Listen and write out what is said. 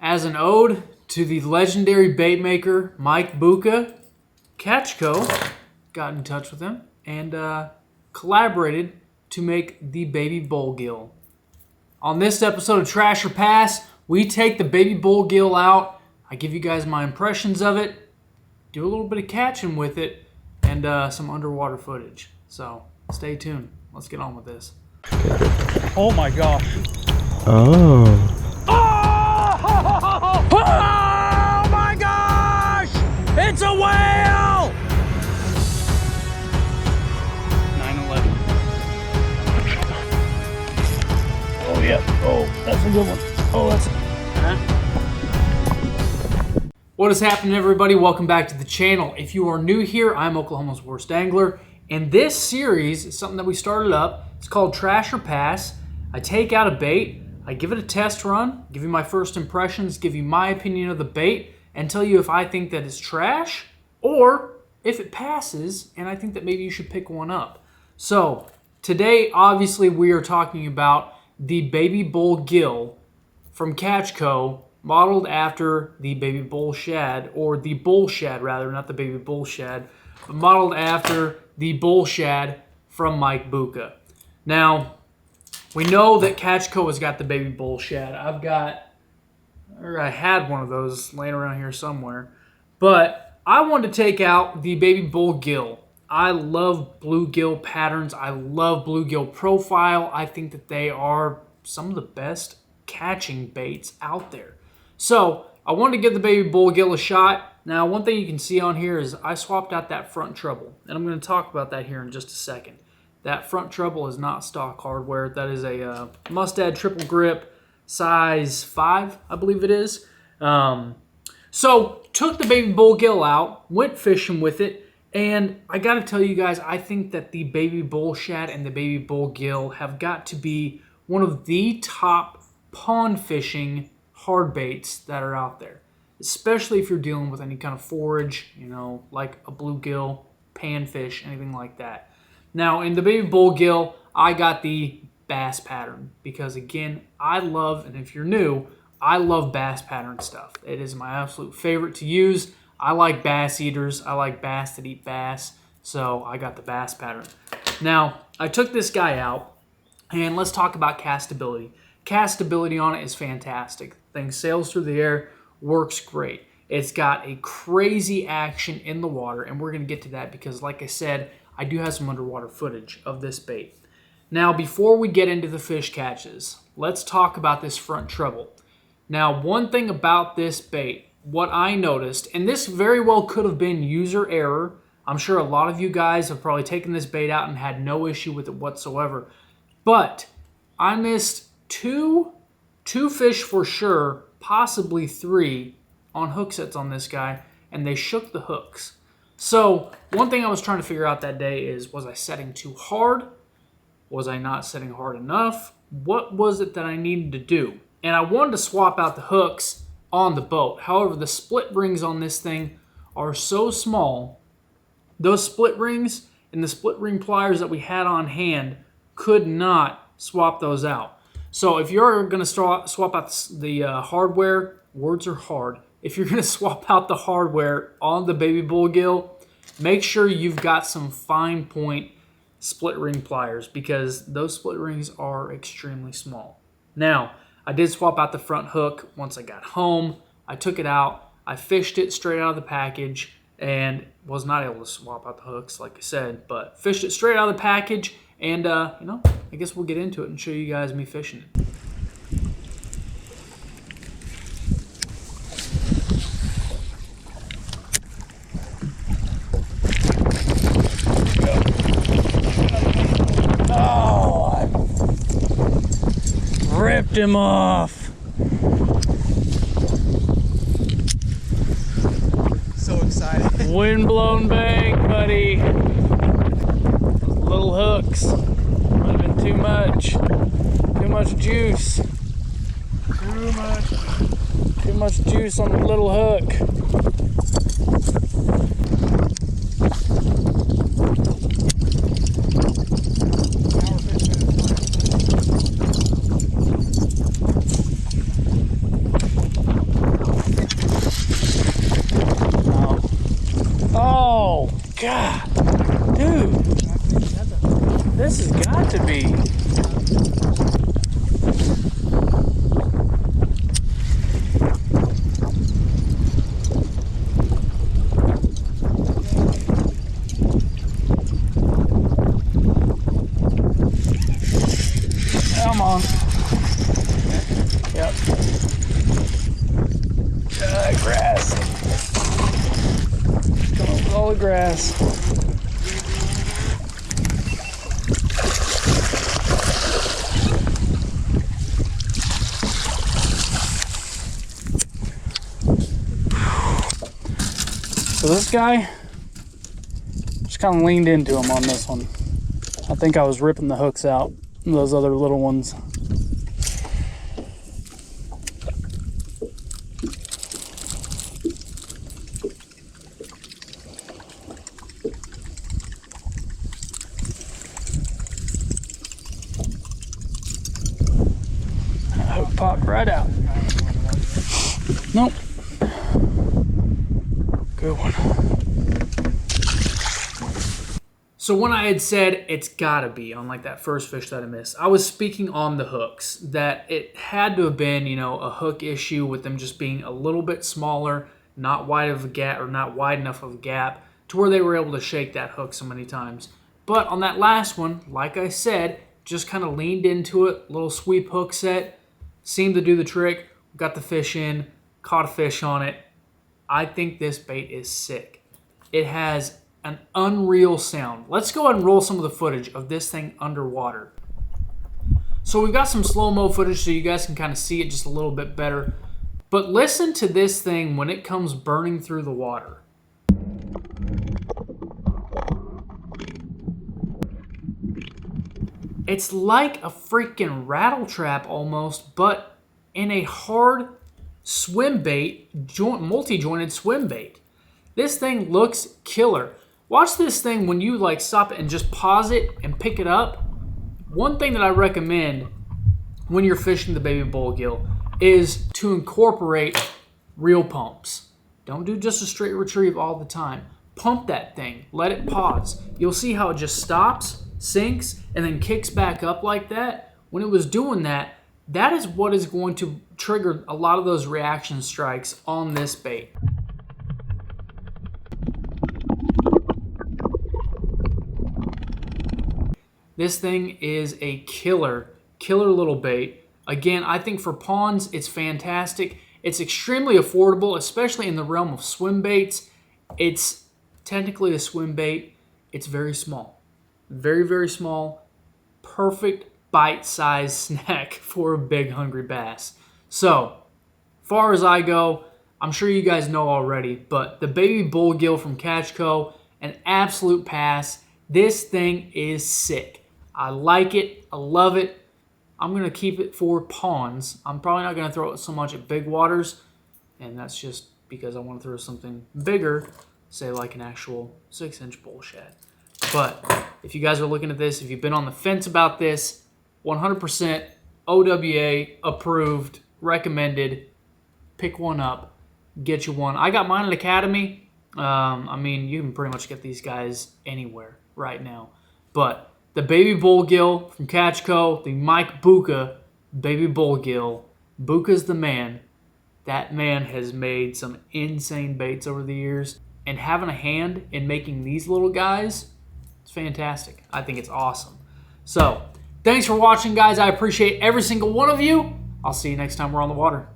As an ode to the legendary bait maker Mike BUCCA, CatchCo got in touch with him and collaborated to make the baby bull gill. On this episode of Trash or Pass, we take the baby bull gill out. I give you guys my impressions of it, do a little bit of catching with it, and some underwater footage. So stay tuned. Let's get on with this. Oh my gosh. Oh. Oh my gosh! It's a whale! 9/11. Oh yeah. Oh, that's a good one. Oh, that's. What is happening, everybody? Welcome back to the channel. If you are new here, I'm Oklahoma's worst angler, and this series is something that we started up. It's called Trash or Pass. I take out a bait. I give it a test run, give you my first impressions, give you my opinion of the bait, and tell you if I think that it's trash or if it passes and I think that maybe you should pick one up. So today, obviously, we are talking about the baby bull gill from CatchCo, modeled after the baby bull shad, or the bull shad rather, not the baby bull shad, but modeled after the bull shad from Mike BUCCA. Now, we know that CatchCo has got the baby bull shad. I had one of those laying around here somewhere. But I wanted to take out the baby bull gill. I love bluegill patterns. I love bluegill profile. I think that they are some of the best catching baits out there. So I wanted to give the baby bull gill a shot. Now, one thing you can see on here is I swapped out that front treble. And I'm going to talk about that here in just a second. That front treble is not stock hardware. That is a Mustad triple grip, size 5, I believe it is. So, took the baby bull gill out, went fishing with it, and I got to tell you guys, I think that the baby bull shad and the baby bull gill have got to be one of the top pond fishing hard baits that are out there. Especially if you're dealing with any kind of forage, you know, like a bluegill, panfish, anything like that. Now, in the baby bull gill, I got the bass pattern because, again, I love, and if you're new, I love bass pattern stuff. It is my absolute favorite to use. I like bass eaters. I like bass that eat bass, so I got the bass pattern. Now, I took this guy out, and let's talk about castability. Castability on it is fantastic. Thing sails through the air, works great. It's got a crazy action in the water, and we're going to get to that because, like I said, I do have some underwater footage of this bait. Now, before we get into the fish catches, let's talk about this front treble. Now, one thing about this bait, what I noticed, and this very well could have been user error. I'm sure a lot of you guys have probably taken this bait out and had no issue with it whatsoever. But I missed two fish for sure, possibly 3 on hook sets on this guy, and they shook the hooks. So, one thing I was trying to figure out that day is, was I setting too hard? Was I not setting hard enough? What was it that I needed to do? And I wanted to swap out the hooks on the boat. However, the split rings on this thing are so small. Those split rings and the split ring pliers that we had on hand could not swap those out. So, if you're going to swap out the hardware, words are hard. If you're going to swap out the hardware on the baby bull gill, make sure you've got some fine point split ring pliers because those split rings are extremely small. Now, I did swap out the front hook once I got home. I took it out. I fished it straight out of the package and was not able to swap out the hooks, like I said, but fished it straight out of the package and, I guess we'll get into it and show you guys me fishing it. Ripped him off. So excited. Windblown bank, buddy. Those little hooks. Might have been too much. Too much juice. Too much juice on the little hook. God, dude, this has got to be. Come on. Yep. Grass. Come on with all the grass. So this guy just kind of leaned into him on this one. I think I was ripping the hooks out, those other little ones. Hook popped right out. Nope. Good one. So when I had said it's gotta be on like that first fish that I missed, I was speaking on the hooks, that it had to have been, you know, a hook issue with them just being a little bit smaller, not wide of a gap, or not wide enough of a gap to where they were able to shake that hook so many times. But on that last one, like I said, just kind of leaned into it, little sweep hook set, seemed to do the trick, got the fish in, caught a fish on it. I think this bait is sick. It has an unreal sound. Let's go ahead and roll some of the footage of this thing underwater. So we've got some slow-mo footage so you guys can kind of see it just a little bit better. But listen to this thing when it comes burning through the water. It's like a freaking rattle trap almost, but in a hard swim bait, multi-jointed swim bait. This thing looks killer. Watch this thing when you like stop it and just pause it and pick it up. One thing that I recommend when you're fishing the baby bullgill is to incorporate reel pumps. Don't do just a straight retrieve all the time. Pump that thing, let it pause. You'll see how it just stops, sinks, and then kicks back up like that. When it was doing that, that is what is going to trigger a lot of those reaction strikes on this bait. This thing is a killer little bait. Again, I think for ponds, it's fantastic. It's extremely affordable, especially in the realm of swim baits. It's technically a swim bait. It's very small. Very, very small. Perfect bite-sized snack for a big, hungry bass. So, far as I go, I'm sure you guys know already, but the baby bullgill from Catch Co., an absolute pass. This thing is sick. I like it. I love it. I'm going to keep it for ponds. I'm probably not going to throw it so much at big waters, and that's just because I want to throw something bigger, say like an actual 6-inch bull shad. But if you guys are looking at this, if you've been on the fence about this, 100% OWA approved, recommended. Pick one up, get you one. I got mine at Academy. I mean, you can pretty much get these guys anywhere right now. But the baby bullgill from Catch Co., the Mike BUCCA baby bullgill. BUCCA's the man. That man has made some insane baits over the years. And having a hand in making these little guys, it's fantastic. I think it's awesome. So, thanks for watching, guys. I appreciate every single one of you. I'll see you next time we're on the water.